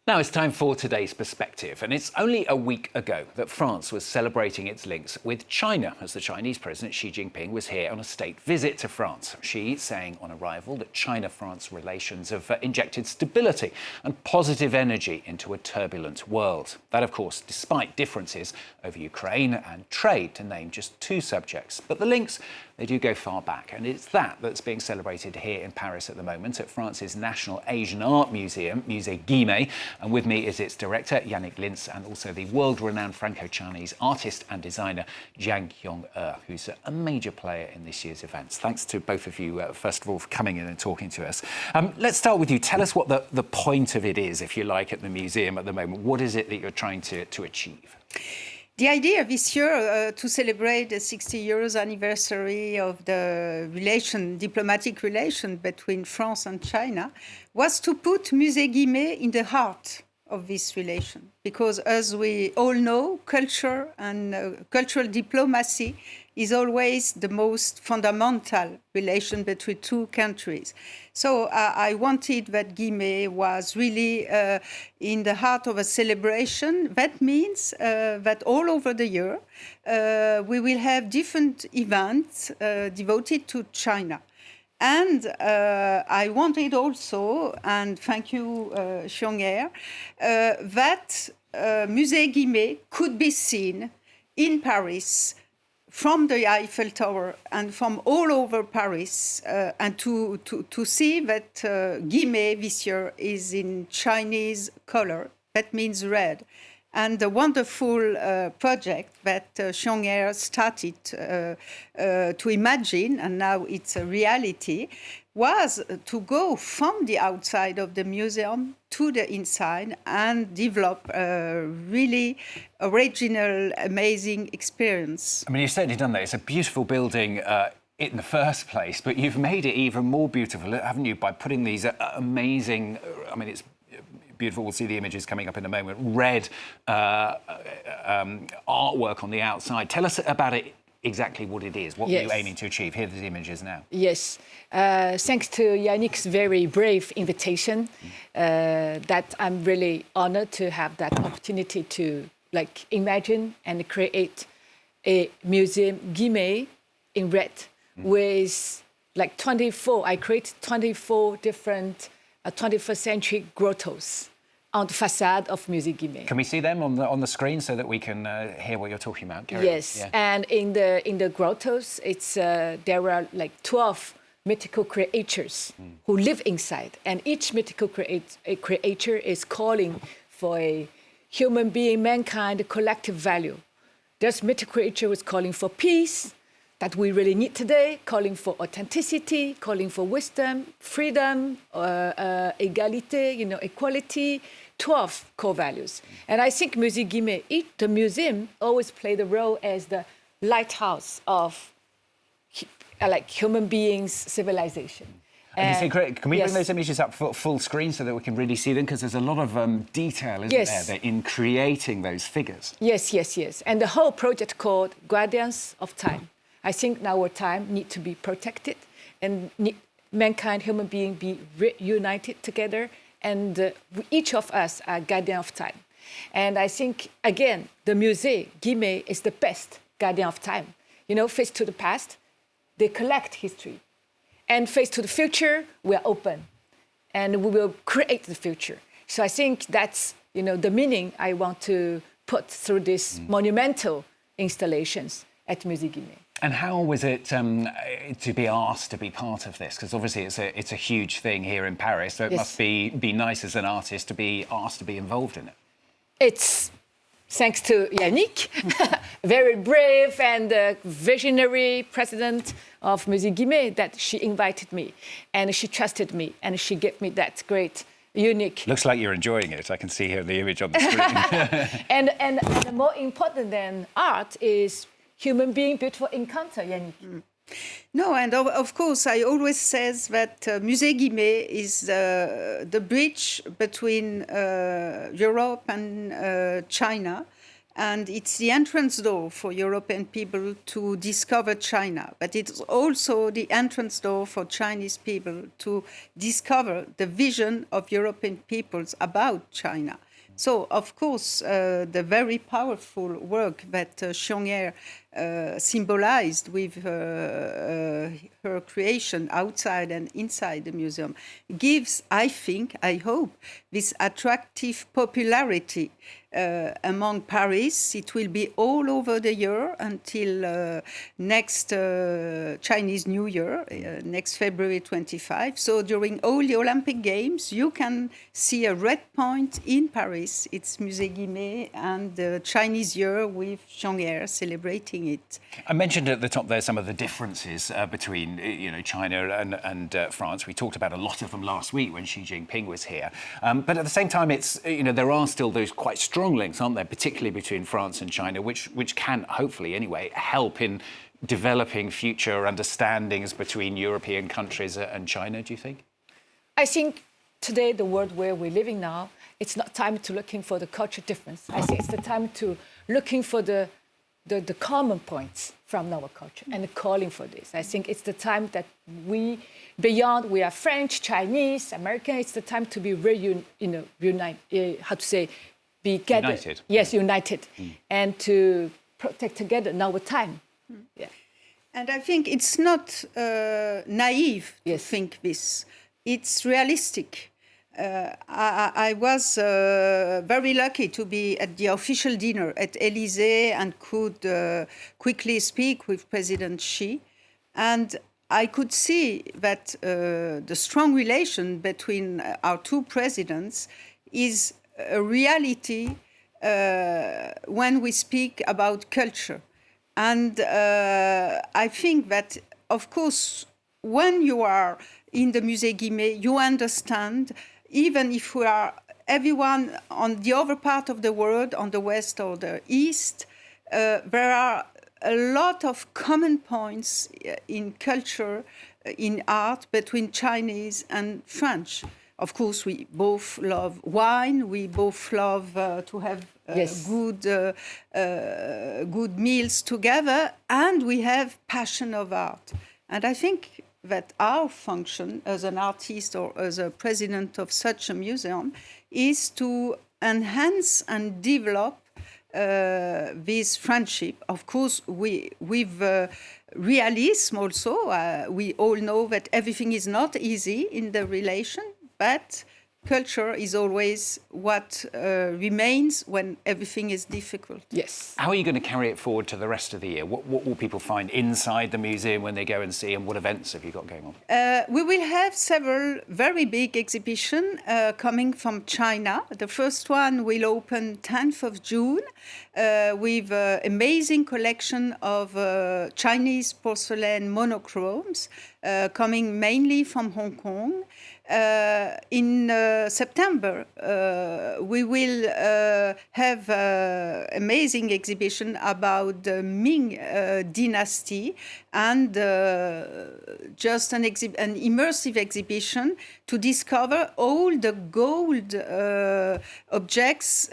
Now it's time for today's perspective, and it's only a week ago that France was celebrating its links with China as the Chinese President Xi Jinping was here on a state visit to France. Xi saying on arrival that China-France relations have injected stability and positive energy into a turbulent world. That, of course, despite differences over Ukraine and trade, to name just two subjects. But the links, they do go far back, and it's that that's being celebrated here in Paris at the moment at France's National Asian Art Museum, Musée Guimet. And with me is its director, Yannick Lintz, and also the world-renowned Franco Chinese artist and designer, Jiang Qiong Er, who's a major player in this year's events. Thanks to both of you, first of all, for coming in and talking to us. Let's start with you. Tell us what the point of it is, if you like, at the museum at the moment. What is it that you're trying to achieve? The idea this year to celebrate the 60 years anniversary of the diplomatic relation between France and China was to put Musée Guimet in the heart of this relation. Because as we all know, culture and cultural diplomacy is always the most fundamental relation between two countries. So I wanted that Guimet was really in the heart of a celebration. That means that all over the year, we will have different events devoted to China. And I wanted also, and thank you, Qiong Er, that Musée Guimet could be seen in Paris from the Eiffel Tower and from all over Paris, and to see that Guimet this year is in Chinese color, that means red. And the wonderful project that Qiong Er started to imagine, and now it's a reality, was to go from the outside of the museum to the inside and develop a really original, amazing experience. I mean, you've certainly done that. It's a beautiful building in the first place, but you've made it even more beautiful, haven't you, by putting these amazing, I mean, it's beautiful. We'll see the images coming up in a moment. Red artwork on the outside. Tell us about it, exactly what it is. What were you aiming to achieve? Here are the images now. Yes. Thanks to Yannick's very brave invitation, that I'm really honored to have that opportunity to imagine and create a museum Guimet in red with 24. I created 24 different 21st century grottos on the facade of Musée Guimet. Can we see them on the screen so that we can hear what you're talking about? Yes, yeah. And in the grottos, there are 12 mythical creatures who live inside, and each mythical creature is calling for a human being, mankind, collective value. There's mythical creature who's calling for peace that we really need today, calling for authenticity, calling for wisdom, freedom, égalité, equality, 12 core values. And I think Musée Guimet, the museum, always played the role as the lighthouse of human beings' civilization. And you say, great. Can we bring those images up full screen so that we can really see them? Because there's a lot of detail, isn't there, in creating those figures? Yes. And the whole project called Guardians of Time. I think now our time need to be protected, and mankind, human being, be reunited together, and each of us are guardian of time. And I think, again, the Musée Guimet is the best guardian of time. Face to the past, they collect history. And face to the future, we are open. And we will create the future. So I think that's, the meaning I want to put through these monumental installations at Musée Guimet. And how was it to be asked to be part of this? Because obviously it's a huge thing here in Paris, so it must be nice as an artist to be asked to be involved in it. It's thanks to Yannick, very brave and visionary president of Musée Guimet, that she invited me, and she trusted me, and she gave me that great, unique... Looks like you're enjoying it. I can see here the image on the screen. and more important than art is human being, beautiful encounter, Yannick. No, and of course, I always says that Musée Guimet is the bridge between Europe and China, And it's the entrance door for European people to discover China. But it's also the entrance door for Chinese people to discover the vision of European peoples about China. So, of course, the very powerful work that Qiong Er symbolized with her creation outside and inside the museum gives, I think, I hope, this attractive popularity among Paris. It will be all over the year until next Chinese New Year, next February 25. So during all the Olympic Games, you can see a red point in Paris. It's Musée Guimet and the Chinese Year with Qiong Er celebrating it. I mentioned at the top there some of the differences between China and France. We talked about a lot of them last week when Xi Jinping was here. But at the same time, it's there are still those quite strong links, aren't there, particularly between France and China, which can hopefully anyway help in developing future understandings between European countries and China. Do you think? I think today, the world where we're living now, it's not time to looking for the cultural difference. I think it's the time to looking for the common points from our culture and calling for this. I think it's the time that we are French, Chinese, American. It's the time to be United. Yes, united, and to protect together now with time. Yeah. And I think it's not naive to think this. It's realistic. I was very lucky to be at the official dinner at Élysée and could quickly speak with President Xi. And I could see that the strong relation between our two presidents is a reality when we speak about culture. And I think that, of course, when you are in the Musée Guimet, you understand, even if we are everyone on the other part of the world, on the west or the east, there are a lot of common points in culture, in art, between Chinese and French. Of course, we both love wine. We both love to have good meals together, and we have passion of art. And I think that our function as an artist or as a president of such a museum is to enhance and develop this friendship. Of course, with realism also. We all know that everything is not easy in the relation, but culture is always what remains when everything is difficult. Yes. How are you going to carry it forward to the rest of the year? What will people find inside the museum when they go and see, and what events have you got going on? We will have several very big exhibitions coming from China. The first one will open 10th of June with an amazing collection of Chinese porcelain monochromes coming mainly from Hong Kong. In September, we will have an amazing exhibition about the Ming dynasty and just an immersive exhibition to discover all the gold objects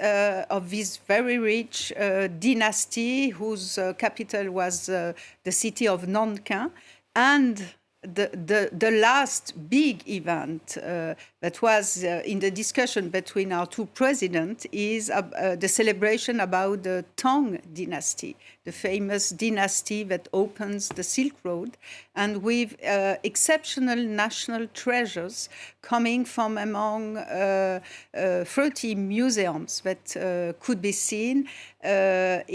of this very rich dynasty whose capital was the city of Nanking. And the last big event that was in the discussion between our two presidents is the celebration about the Tang dynasty, the famous dynasty that opens the Silk Road, and with exceptional national treasures coming from among 30 museums that could be seen. It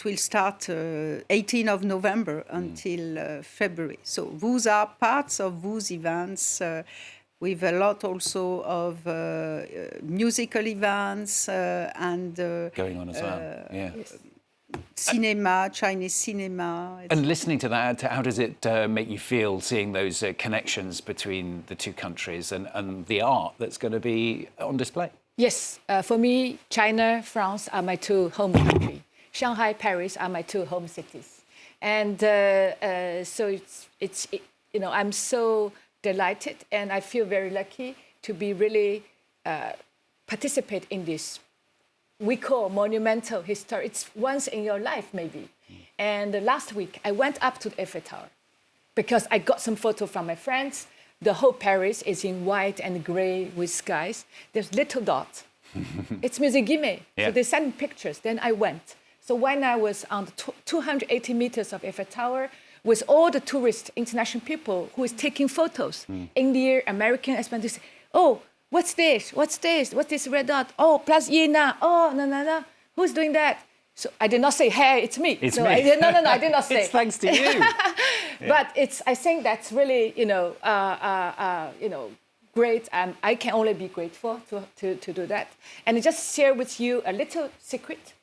will start 18th of November until February. So those are parts of those events with a lot also of musical events and going on as well. Cinema, Chinese cinema. And listening to that, how does it make you feel seeing those connections between the two countries and the art that's going to be on display? Yes, for me, China, France are my two home countries. Shanghai, Paris are my two home cities. And so it's I'm so delighted, and I feel very lucky to be really participate in this we call monumental history. It's once in your life, maybe. And last week, I went up to the Eiffel Tower because I got some photo from my friends. The whole Paris is in white and gray with skies. There's little dot. It's Musée Guimet. Yeah. So they sent pictures. Then I went. So when I was on the 280 meters of Eiffel Tower, with all the tourists, international people who is taking photos, Indian, American, Spanish, they say, oh, what's this? What's this? What's this red dot? Oh, Place Iéna. Oh, no. Who's doing that? So I did not say, hey, it's me. It's no, me. I did not say. It's thanks to you. But I think that's really, great. I can only be grateful to do that. And I just share with you a little secret.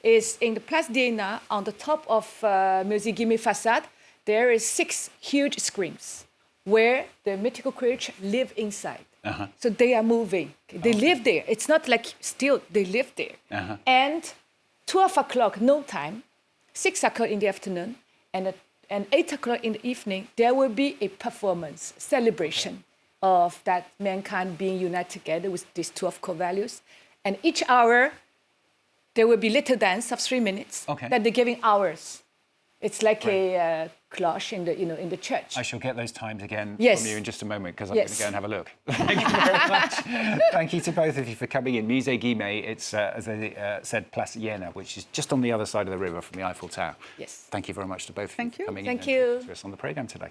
Is in the Place d'Iéna, on the top of Musée Guimet facade, there is 6 huge screens where the mythical creatures live inside. Uh-huh. So they are moving. They live there. It's not like still, they live there. Uh-huh. And 12 o'clock, no time, 6 o'clock in the afternoon, and 8 o'clock in the evening, there will be a performance, celebration of that mankind being united together with these 12 core values. And each hour, there will be little dance of 3 minutes that they're giving hours. It's like a cloche in the church. I shall get those times again Yes. from you in just a moment because I'm Yes. going to go and have a look. Thank you very much. Thank you to both of you for coming in. Musée Guimet, it's, as I said, Place Iéna, which is just on the other side of the river from the Eiffel Tower. Yes. Thank you very much to both of Thank you you. for coming Thank in you. and to us on the programme today.